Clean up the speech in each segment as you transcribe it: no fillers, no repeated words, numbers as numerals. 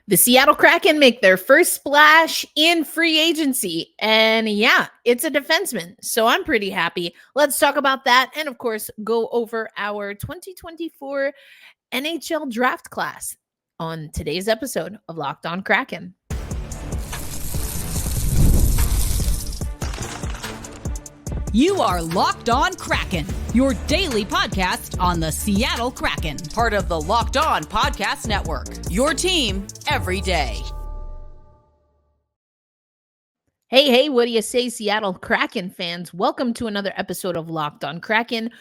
The Seattle Kraken make their first splash in free agency. And yeah, it's a defenseman. So I'm pretty happy. Let's talk about that. And of course, go over our 2024 NHL Draft Class on today's episode of Locked On Kraken. You are Locked On Kraken, your daily podcast on the Seattle Kraken. Part of the Locked On Podcast Network, your team every day. Hey, what do you say, Seattle Kraken fans? Welcome to another episode of Locked On Kraken,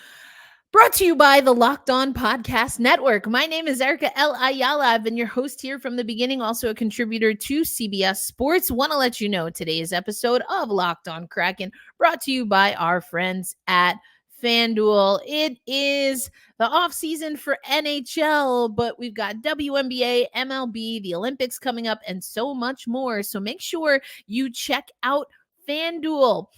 brought to you by the Locked On Podcast Network. My name is Erica L. Ayala. I've been your host here from the beginning, also a contributor to CBS Sports. Want to let you know today's episode of Locked On Kraken, brought to you by our friends at FanDuel. It is the off season for NHL, but we've got WNBA, MLB, the Olympics coming up, and so much more. So make sure you check out FanDuel.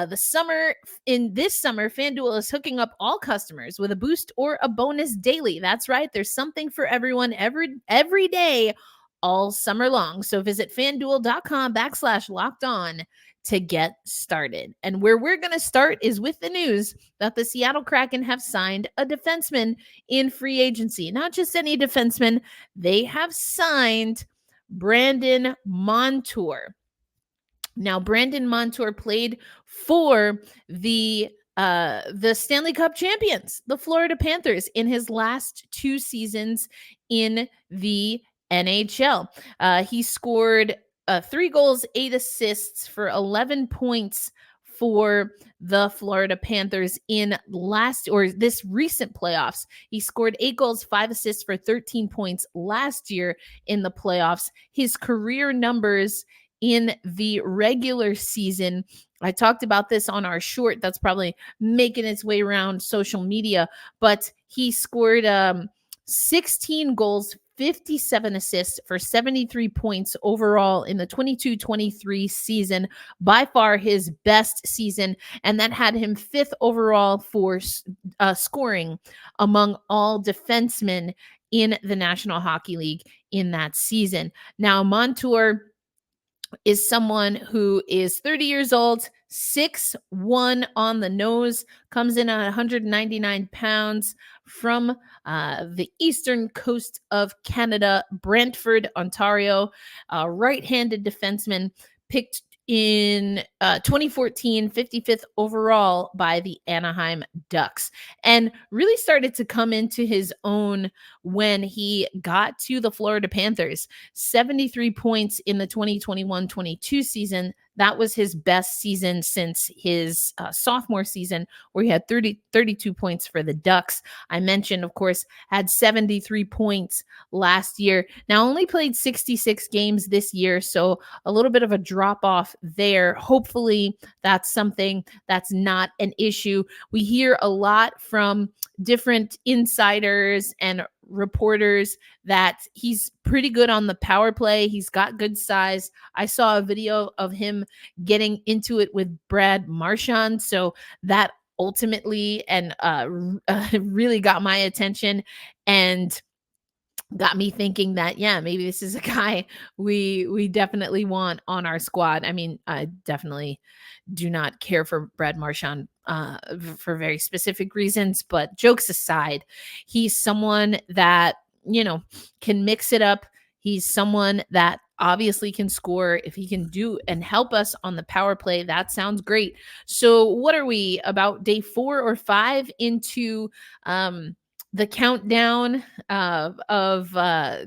This summer, FanDuel is hooking up all customers with a boost or a bonus daily. That's right. There's something for everyone every day, all summer long. So visit FanDuel.com/locked-on to get started. And where we're going to start is with the news that the Seattle Kraken have signed a defenseman in free agency. Not just any defenseman. They have signed Brandon Montour. Now, Brandon Montour played for the Stanley Cup champions, the Florida Panthers, in his last 2 seasons in the NHL. He scored 3 goals, 8 assists for 11 points for the Florida Panthers in this recent playoffs. He scored 8 goals, 5 assists for 13 points last year in the playoffs. His career numbers in the regular season, I talked about this on our short that's probably making its way around social media, but he scored 16 goals, 57 assists for 73 points overall in the 22-23 season, by far his best season, and that had him 5th overall for scoring among all defensemen in the National Hockey League in that season. Now, Montour is someone who is 30 years old, 6'1" on the nose, comes in at 199 pounds, from the eastern coast of Canada, Brantford, Ontario, right-handed defenseman, picked in 2014, 55th overall by the Anaheim Ducks, and really started to come into his own when he got to the Florida Panthers. 73 points in the 2021-22 season. That was his best season since his sophomore season, where he had 32 points for the Ducks. I mentioned, of course, had 73 points last year. Now only played 66 games this year, so a little bit of a drop off there. Hopefully that's something that's not an issue. We hear a lot from different insiders and reporters that he's pretty good on the power play. He's got good size. I saw a video of him getting into it with Brad Marchand, so that ultimately really got my attention and got me thinking that, yeah, maybe this is a guy we definitely want on our squad. I mean, I definitely do not care for Brad Marchand for very specific reasons, but jokes aside, he's someone that, can mix it up. He's someone that obviously can score. If he can do and help us on the power play, that sounds great. So what are we, about day 4 or 5 into the countdown of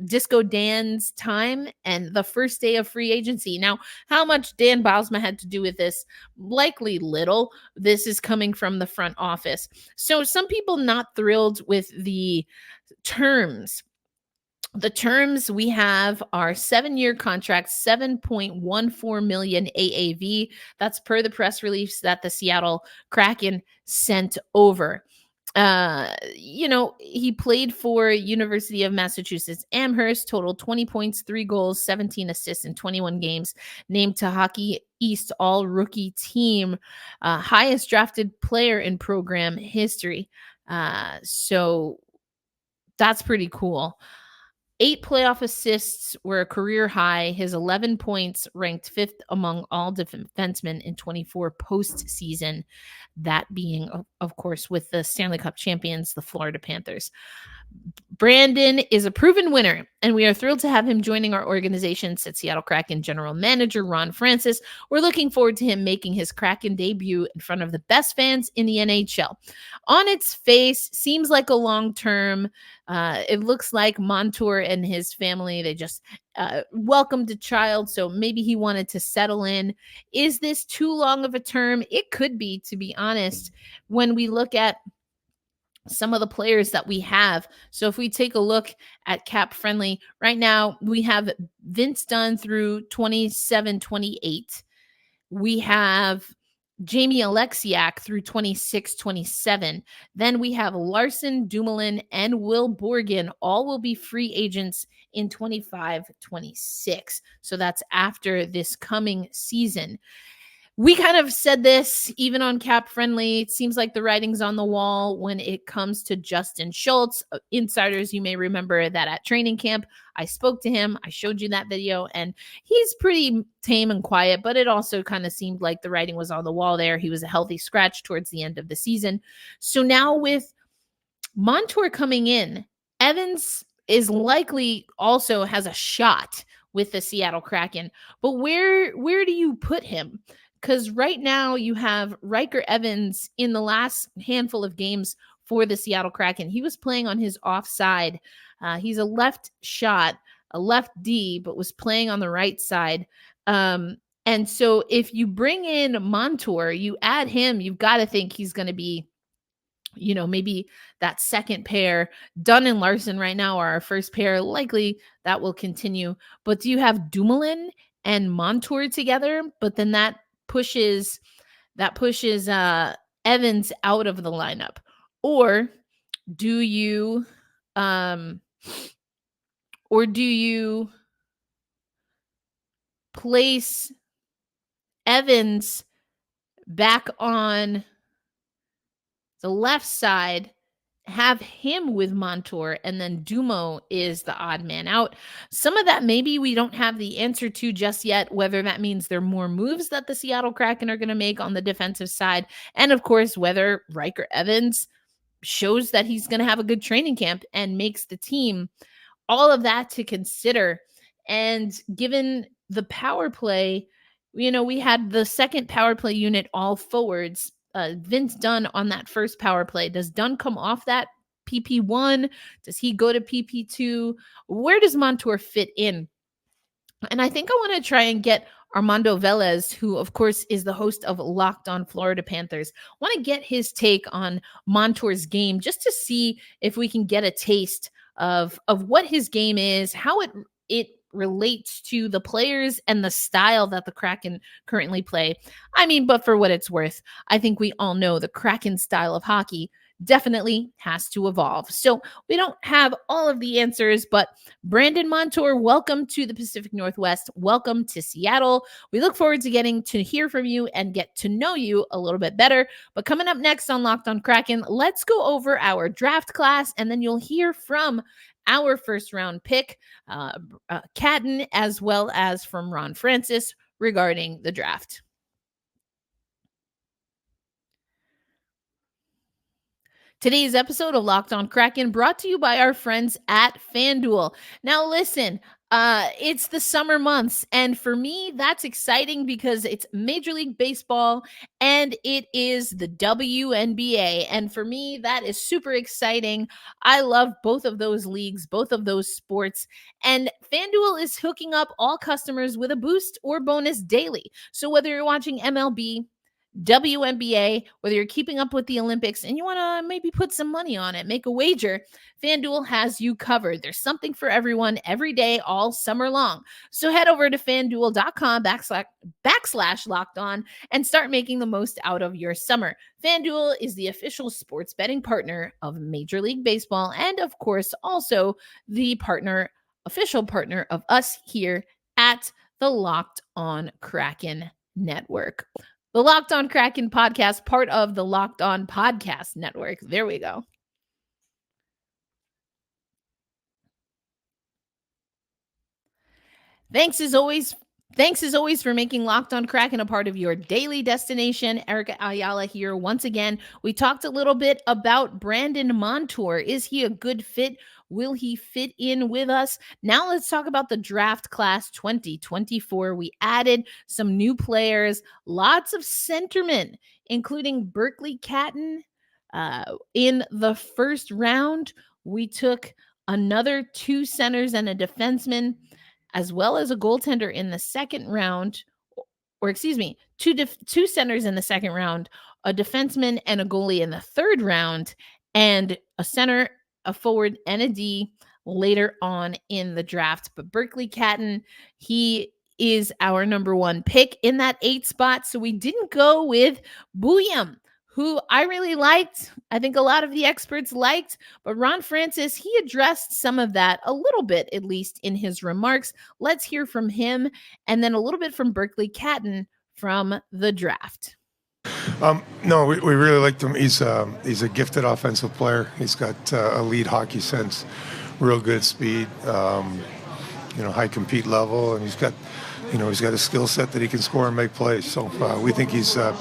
Disco Dan's time and the first day of free agency? Now, how much Dan Bylsma had to do with this? Likely little. This is coming from the front office. So some people not thrilled with the terms. The terms we have are 7-year contracts, $7.14 million AAV. That's per the press release that the Seattle Kraken sent over. He played for University of Massachusetts Amherst, total 20 points, 3 goals, 17 assists in 21 games, named to Hockey East All-Rookie Team, highest drafted player in program history. So that's pretty cool. 8 playoff assists were a career high. His 11 points ranked 5th among all defensemen in 24 postseason. That being, of course, with the Stanley Cup champions, the Florida Panthers. Brandon is a proven winner, and we are thrilled to have him joining our organization, said Seattle Kraken General Manager Ron Francis. We're looking forward to him making his Kraken debut in front of the best fans in the NHL. On its face, seems like a long-term. It looks like Montour and his family, they just welcomed a child, so maybe he wanted to settle in. Is this too long of a term? It could be, to be honest, when we look at some of the players that we have. So if we take a look at cap friendly, right now we have Vince Dunn through 27-28. We have Jamie Alexiak through 26-27. Then we have Larson, Dumoulin, and Will Borgen. All will be free agents in 25-26. So that's after this coming season. We kind of said this even on Cap Friendly. It seems like the writing's on the wall when it comes to Justin Schultz. Insiders, you may remember that at training camp, I spoke to him. I showed you that video, and he's pretty tame and quiet, but it also kind of seemed like the writing was on the wall there. He was a healthy scratch towards the end of the season. So now with Montour coming in, Evans is likely also has a shot with the Seattle Kraken. But where do you put him? Because right now you have Riker Evans in the last handful of games for the Seattle Kraken. He was playing on his offside. He's a left shot, a left D, but was playing on the right side. And so if you bring in Montour, you add him, you've got to think he's going to be, maybe that second pair. Dunn and Larson right now are our first pair. Likely that will continue. But do you have Dumoulin and Montour together? But then that pushes Evans out of the lineup. Or do you place Evans back on the left side, have him with Montour, and then Dumo is the odd man out? Some of that maybe we don't have the answer to just yet, whether that means there are more moves that the Seattle Kraken are going to make on the defensive side, and of course, whether Riker Evans shows that he's going to have a good training camp and makes the team. All of that to consider. And given the power play, we had the second power play unit all forwards. Vince Dunn on that first power play. Does Dunn come off that PP1? Does he go to PP2? Where does Montour fit in? And I think I want to try and get Armando Velez, who of course is the host of Locked On Florida Panthers. I want to get his take on Montour's game just to see if we can get a taste of what his game is, how it relates to the players and the style that the Kraken currently play. I mean, but for what it's worth, I think we all know the Kraken style of hockey definitely has to evolve. So we don't have all of the answers, but Brandon Montour, welcome to the Pacific Northwest. Welcome to Seattle. We look forward to getting to hear from you and get to know you a little bit better. But coming up next on Locked On Kraken, let's go over our draft class, and then you'll hear from our first round pick, Catton, as well as from Ron Francis regarding the draft. Today's episode of Locked On Kraken brought to you by our friends at FanDuel. Now listen, it's the summer months, and for me, that's exciting because it's Major League Baseball and it is the WNBA. And for me, that is super exciting. I love both of those leagues, both of those sports. And FanDuel is hooking up all customers with a boost or bonus daily. So whether you're watching MLB, WNBA, whether you're keeping up with the Olympics and you want to maybe put some money on it, make a wager, FanDuel has you covered. There's something for everyone every day, all summer long. So head over to FanDuel.com// locked on and start making the most out of your summer. FanDuel is the official sports betting partner of Major League Baseball and, of course, also the official partner of us here at the Locked On Kraken Network. The Locked On Kraken podcast, part of the Locked On Podcast Network. There we go. Thanks as always. Thanks as always for making Locked On Kraken a part of your daily destination. Erica Ayala here once again. We talked a little bit about Brandon Montour. Is he a good fit? Will he fit in with us? Now let's talk about the draft class 2024. We added some new players, lots of centermen, including Berkeley Catton. In the first round, we took another 2 centers and a defenseman, as well as a goaltender in the second round, or excuse me, two centers in the second round, a defenseman and a goalie in the third round, and a center, a forward, and a D later on in the draft. But Berkeley Catton, he is our number 1 pick in that 8 spot. So we didn't go with Bouillon, who I really liked. I think a lot of the experts liked, but Ron Francis, he addressed some of that a little bit, at least in his remarks. Let's hear from him, and then a little bit from Berkeley Catton from the draft. No, we really liked him. He's a gifted offensive player. He's got elite hockey sense, real good speed, high compete level, and he's got a skill set that he can score and make plays. So we think he's a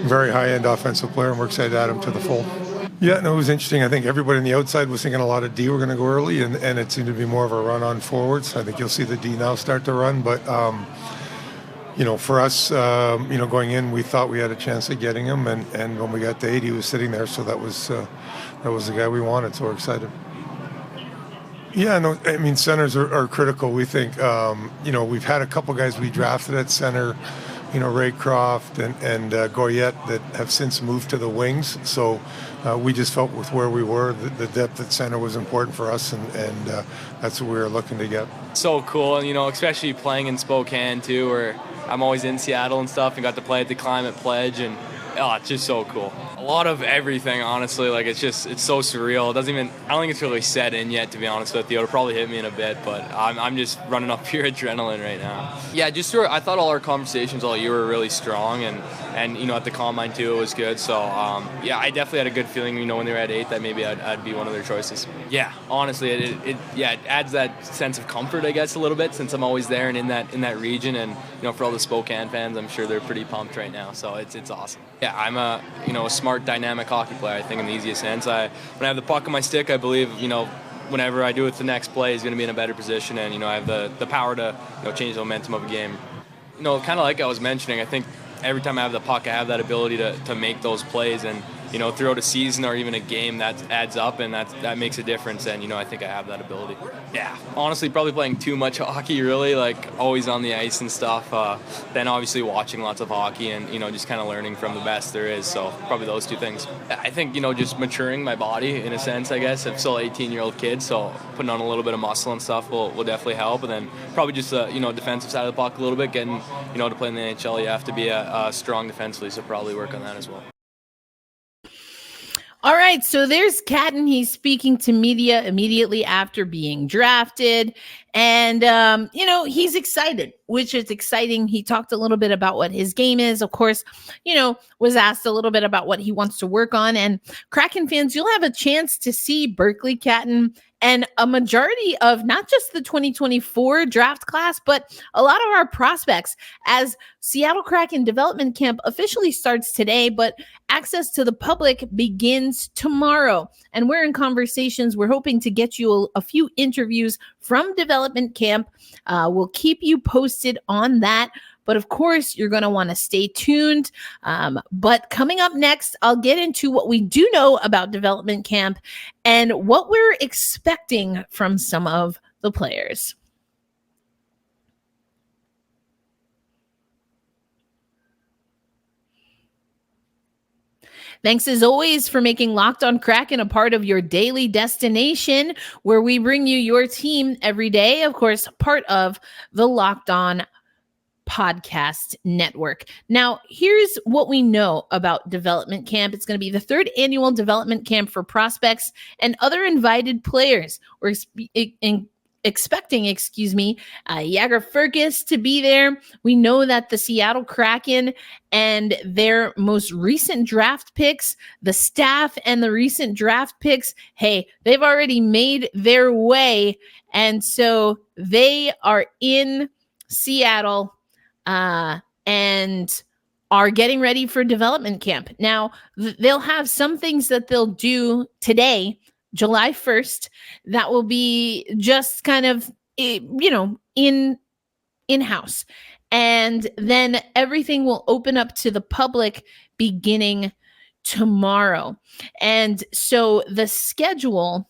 very high-end offensive player, and we're excited to add him to the fold. Yeah, no, it was interesting. I think everybody on the outside was thinking a lot of D were going to go early, and it seemed to be more of a run on forwards. I think you'll see the D now start to run, but for us, going in, we thought we had a chance of getting him, and when we got to 8, he was sitting there, so that was the guy we wanted, so we're excited. Yeah, no, I mean, centers are critical. We think, we've had a couple guys we drafted at center, Ray Croft and Goyette, that have since moved to the wings. So we just felt with where we were, the depth at center was important for us, and that's what we were looking to get. So cool, and especially playing in Spokane too, where I'm always in Seattle and stuff, and got to play at the Climate Pledge, and it's just so cool. A lot of everything, honestly. Like, it's so surreal. I don't think it's really set in yet, to be honest with you. It'll probably hit me in a bit, but I'm just running up pure adrenaline right now. Yeah, I thought all our conversations all year were really strong, and at the Combine too, it was good. So, I definitely had a good feeling, when they were at 8, that maybe I'd be one of their choices. Yeah, honestly, it adds that sense of comfort, I guess, a little bit, since I'm always there and in that region, and, for all the Spokane fans, I'm sure they're pretty pumped right now, so it's awesome. Yeah, I'm a smart, dynamic hockey player, I think, in the easiest sense. When I have the puck on my stick, I believe, whenever I do it, the next play is going to be in a better position, and, I have the power to, change the momentum of a game. Kind of like I was mentioning, I think every time I have the puck, I have that ability to make those plays, and, throughout a season or even a game, that adds up, and that makes a difference, and, I think I have that ability. Yeah, honestly, probably playing too much hockey, really, like always on the ice and stuff. Then obviously watching lots of hockey and, just kind of learning from the best there is, so probably those two things. I think, just maturing my body in a sense, I guess. I'm still an 18-year-old kid, so putting on a little bit of muscle and stuff will definitely help, and then probably just, defensive side of the puck a little bit, getting, to play in the NHL, you have to be a strong defensively, so probably work on that as well. All right, so there's Catton. He's speaking to media immediately after being drafted. And, he's excited, which is exciting. He talked a little bit about what his game is. Of course, was asked a little bit about what he wants to work on. And Kraken fans, you'll have a chance to see Berkeley Catton and a majority of not just the 2024 draft class, but a lot of our prospects, as Seattle Kraken development camp officially starts today, but access to the public begins tomorrow. And we're in conversations. We're hoping to get you a few interviews from development camp. We'll keep you posted on that. But of course, you're going to want to stay tuned. But coming up next, I'll get into what we do know about development camp and what we're expecting from some of the players. Thanks as always for making Locked On Kraken a part of your daily destination, where we bring you your team every day. Of course, part of the Locked On Podcast Network. Now, here's what we know about development camp. It's going to be the 3rd annual development camp for prospects and other invited players. We're expecting, Jagger Fergus to be there. We know that the Seattle Kraken and their most recent draft picks, the staff and the recent draft picks, they've already made their way. And so they are in Seattle, and are getting ready for development camp. Now, they'll have some things that they'll do today, July 1st, that will be just kind of, in-house. And then everything will open up to the public beginning tomorrow. And so the schedule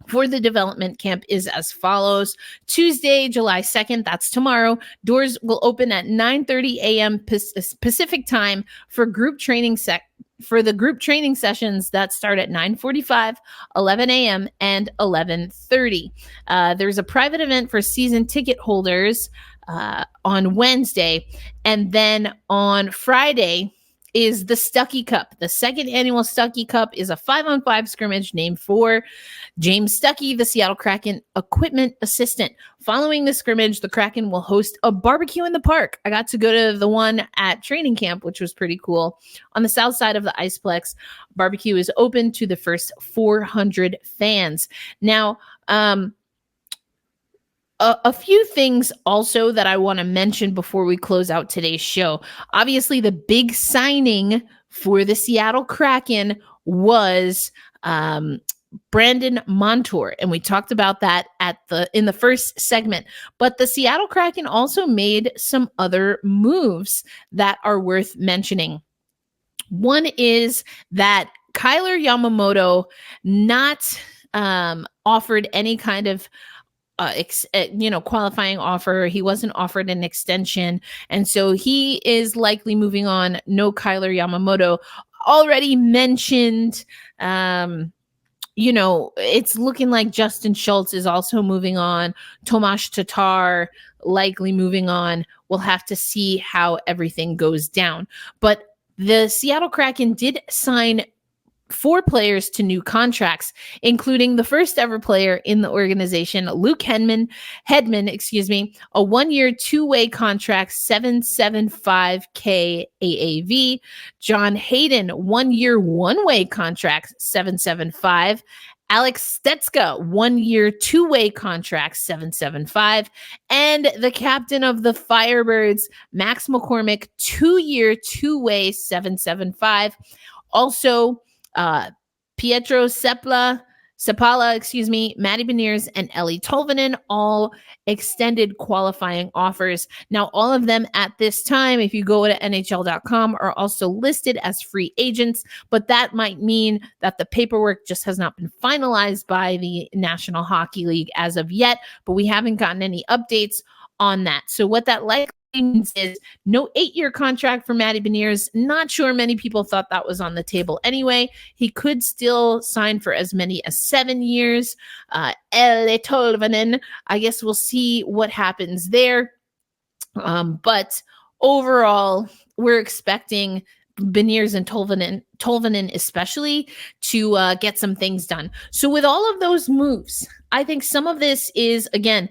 for the development camp is as follows. Tuesday, July 2nd, that's tomorrow. Doors will open at 9:30 a.m. Pacific time for group training the group training sessions that start at 9:45, 11 a.m., and 11:30. There's a private event for season ticket holders on Wednesday. And then on Friday is the Stuckey Cup. The second annual Stuckey Cup is a 5-on-5 scrimmage named for James Stuckey, the Seattle Kraken equipment assistant. Following the scrimmage, the Kraken will host a barbecue in the park. I got to go to the one at training camp, which was pretty cool. On the south side of the Iceplex, barbecue is open to the first 400 fans. Now, a few things also that I want to mention before we close out today's show. Obviously, the big signing for the Seattle Kraken was Brandon Montour, and we talked about that in the first segment. But the Seattle Kraken also made some other moves that are worth mentioning. One is that Kyler Yamamoto not offered any kind of qualifying offer. He wasn't offered an extension. And so he is likely moving on. No Kyler Yamamoto. Already mentioned, it's looking like Justin Schultz is also moving on. Tomas Tatar likely moving on. We'll have to see how everything goes down. But the Seattle Kraken did sign 4 players to new contracts, including the first ever player in the organization, Luke Hedman, a 1-year, 2-way contract, $775K AAV. John Hayden, 1-year, 1-way contract, $775. Alex Stetska, 1-year, 2-way contract, $775. And the captain of the Firebirds, Max McCormick, 2-year, 2-way, $775. Also, Pietro Sepala, Matty Beniers, and Ellie Tolvanen all extended qualifying offers. Now, all of them at this time, if you go to NHL.com, are also listed as free agents, but that might mean that the paperwork just has not been finalized by the National Hockey League as of yet, but we haven't gotten any updates on that. So what that likely means is no 8-year contract for Matty Beniers. Not sure many people thought that was on the table anyway. He could still sign for as many as 7 years. Ellie Tolvanen, I guess we'll see what happens there. But overall, we're expecting Beniers and Tolvanen especially to get some things done. So with all of those moves, I think some of this is, again,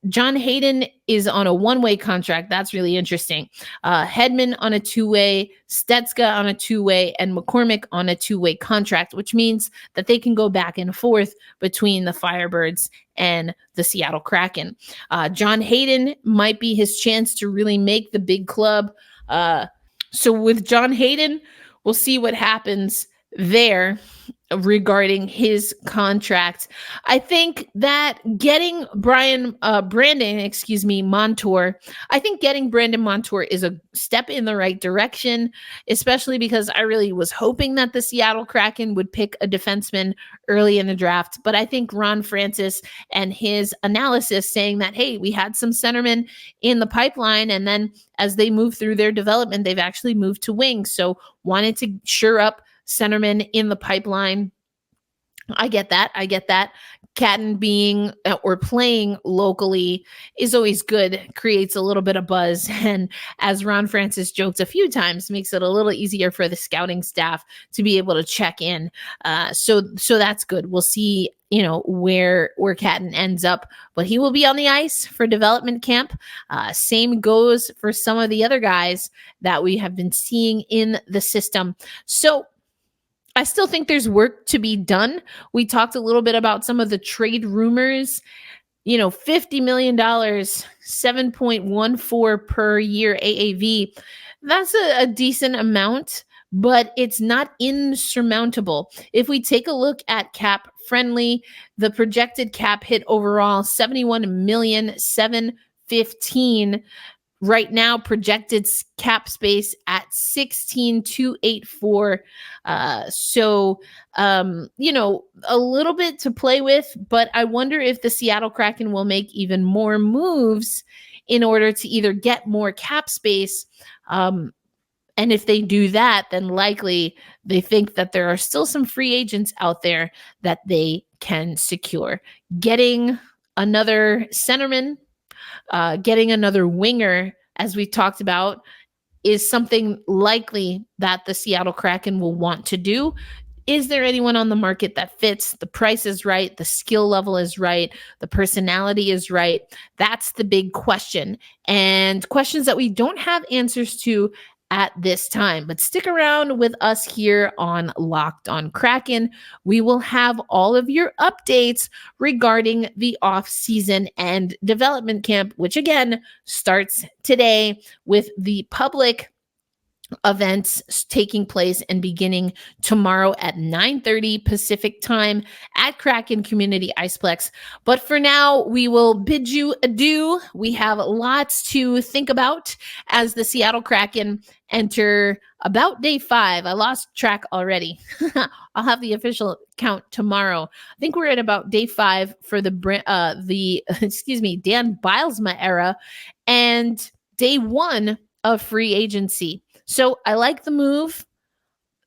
John Hayden is on a 1-way contract. That's really interesting. Hedman on a 2-way, Stetska on a 2-way, and McCormick on a 2-way contract, which means that they can go back and forth between the Firebirds and the Seattle Kraken. John Hayden might be his chance to really make the big club. So with John Hayden, we'll see what happens there regarding his contract. I think that getting Brandon Montour, I think getting Brandon Montour is a step in the right direction, especially because I really was hoping that the Seattle Kraken would pick a defenseman early in the draft. But I think Ron Francis and his analysis saying that, hey, we had some centermen in the pipeline, and then as they move through their development, they've actually moved to wings. So wanted to shore up centermen in the pipeline. I get that. Catton being or playing locally is always good, creates a little bit of buzz. And as Ron Francis joked a few times, makes it a little easier for the scouting staff to be able to check in. So that's good. We'll see, where Catton ends up, but he will be on the ice for development camp. Same goes for some of the other guys that we have been seeing in the system. So I still think there's work to be done. We talked a little bit about some of the trade rumors $50 million, 7.14 per year AAV. That's a decent amount, but it's not insurmountable. If we take a look at cap friendly, the projected cap hit overall, 71,715,000. Right now, projected cap space at 16,284. So, a little bit to play with, but I wonder if the Seattle Kraken will make even more moves in order to either get more cap space. And if they do that, then likely they think that there are still some free agents out there that they can secure. Getting another centerman, getting another winger, as we talked about, is something likely that the Seattle Kraken will want to do. Is there anyone on the market that fits? The price is right. The skill level is right. The personality is right. That's the big question, and questions that we don't have answers to at this time. But stick around with us here on Locked on Kraken. We will have all of your updates regarding the off-season and development camp, which again starts today with the public events taking place and beginning tomorrow at 9:30 Pacific time at Kraken Community Iceplex. But for now, we will bid you adieu. We have lots to think about as the Seattle Kraken enter about day 5. I lost track already. I'll have the official count tomorrow. I think we're at about day 5 for the Dan Bilesma era and day 1 of free agency. So I like the move.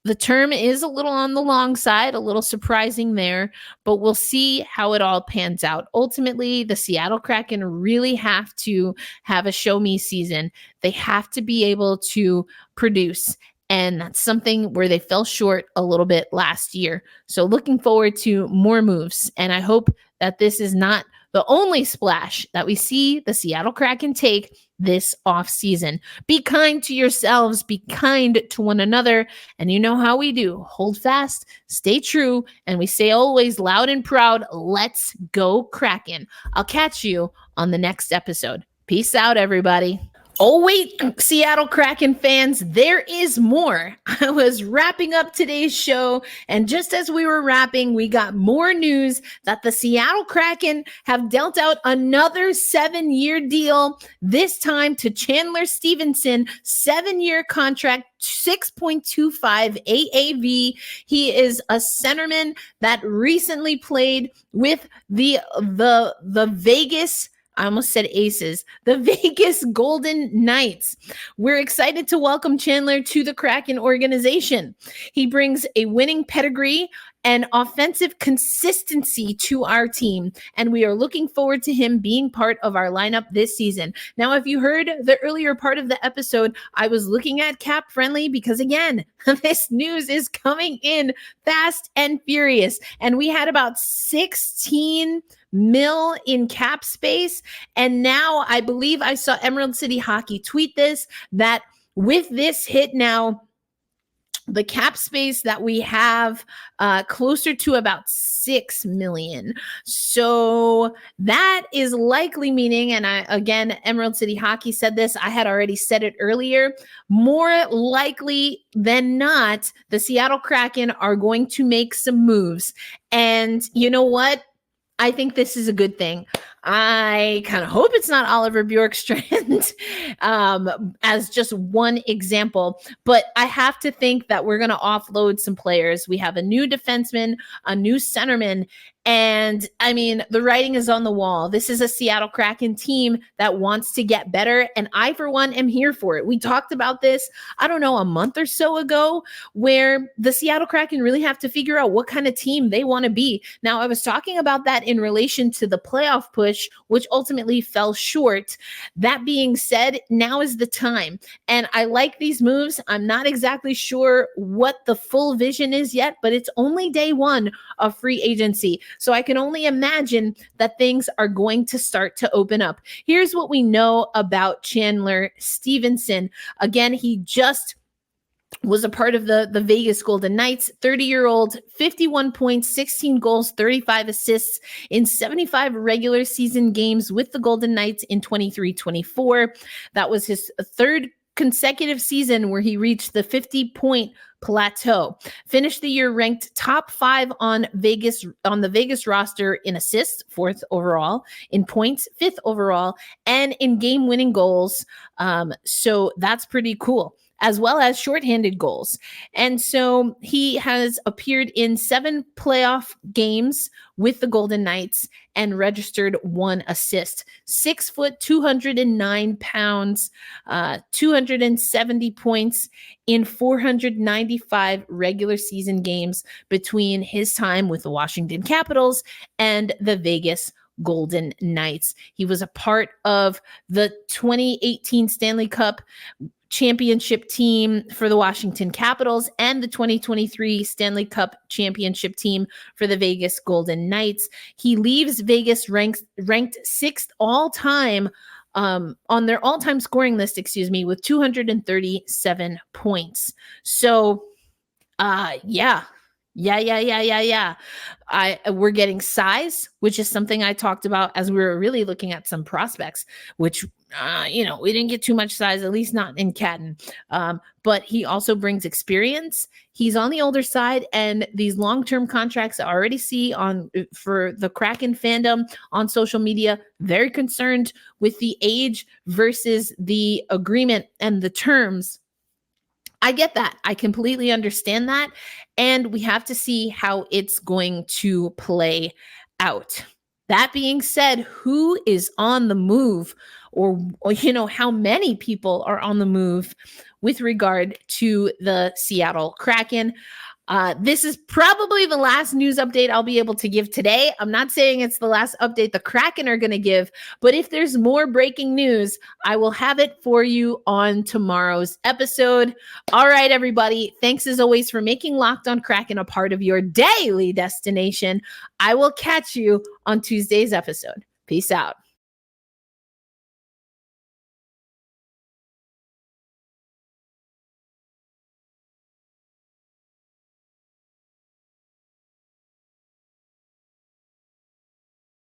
The term is a little on the long side, a little surprising there, but we'll see how it all pans out. Ultimately, the Seattle Kraken really have to have a show me season. They have to be able to produce. And that's something where they fell short a little bit last year. So looking forward to more moves. And I hope that this is not the only splash that we see the Seattle Kraken take this offseason. Be kind to yourselves, be kind to one another, and you know how we do. Hold fast, stay true, and we say always loud and proud, let's go Kraken. I'll catch you on the next episode. Peace out, everybody. Oh, wait, Seattle Kraken fans, there is more. I was wrapping up today's show, and just as we were wrapping, we got more news that the Seattle Kraken have dealt out another 7-year deal, this time to Chandler Stephenson, 7-year contract, 6.25 AAV. He is a centerman that recently played with the Vegas, I almost said Aces, the Vegas Golden Knights. We're excited to welcome Chandler to the Kraken organization. He brings a winning pedigree and offensive consistency to our team, and we are looking forward to him being part of our lineup this season. Now, if you heard the earlier part of the episode, I was looking at Cap Friendly because, again, this news is coming in fast and furious, and we had about 16 mil in cap space. And now I believe I saw Emerald City Hockey tweet this, that with this hit now, the cap space that we have closer to about 6 million. So that is likely meaning, and again, Emerald City Hockey said this, I had already said it earlier, more likely than not, the Seattle Kraken are going to make some moves. And you know what? I think this is a good thing. I kind of hope it's not Oliver Bjorkstrand as just one example, but I have to think that we're going to offload some players. We have a new defenseman, a new centerman, and I mean, the writing is on the wall. This is a Seattle Kraken team that wants to get better, and I, for one, am here for it. We talked about this, I don't know, a month or so ago, where the Seattle Kraken really have to figure out what kind of team they want to be. Now, I was talking about that in relation to the playoff push, which ultimately fell short. That being said, now is the time, and I like these moves. I'm not exactly sure what the full vision is yet, but it's only day 1 of free agency. So I can only imagine that things are going to start to open up. Here's what we know about Chandler Stephenson. Again, he just was a part of the Vegas Golden Knights. 30-year-old, 51 points, 16 goals, 35 assists in 75 regular season games with the Golden Knights in 23-24. That was his third consecutive season where he reached the 50-point plateau. Finished the year ranked top 5 on the Vegas roster in assists, 4th overall, in points, 5th overall, and in game-winning goals. So that's pretty cool, as well as shorthanded goals. And so he has appeared in 7 playoff games with the Golden Knights and registered 1 assist. 6 foot, 209 pounds, 270 points in 495 regular season games between his time with the Washington Capitals and the Vegas Golden Knights. He was a part of the 2018 Stanley Cup championship team for the Washington Capitals and the 2023 Stanley Cup championship team for the Vegas Golden Knights. He leaves Vegas ranked 6th all-time on their all-time scoring list, with 237 points. So, yeah. We're getting size, which is something I talked about as we were really looking at some prospects, which, we didn't get too much size, at least not in Catton. But he also brings experience. He's on the older side, and these long-term contracts I already see for the Kraken fandom on social media, very concerned with the age versus the agreement and the terms. I get that. I completely understand that. And we have to see how it's going to play out. That being said, who is on the move, or how many people are on the move with regard to the Seattle Kraken? This is probably the last news update I'll be able to give today. I'm not saying it's the last update the Kraken are going to give, but if there's more breaking news, I will have it for you on tomorrow's episode. All right, everybody. Thanks as always for making Locked on Kraken a part of your daily destination. I will catch you on Tuesday's episode. Peace out.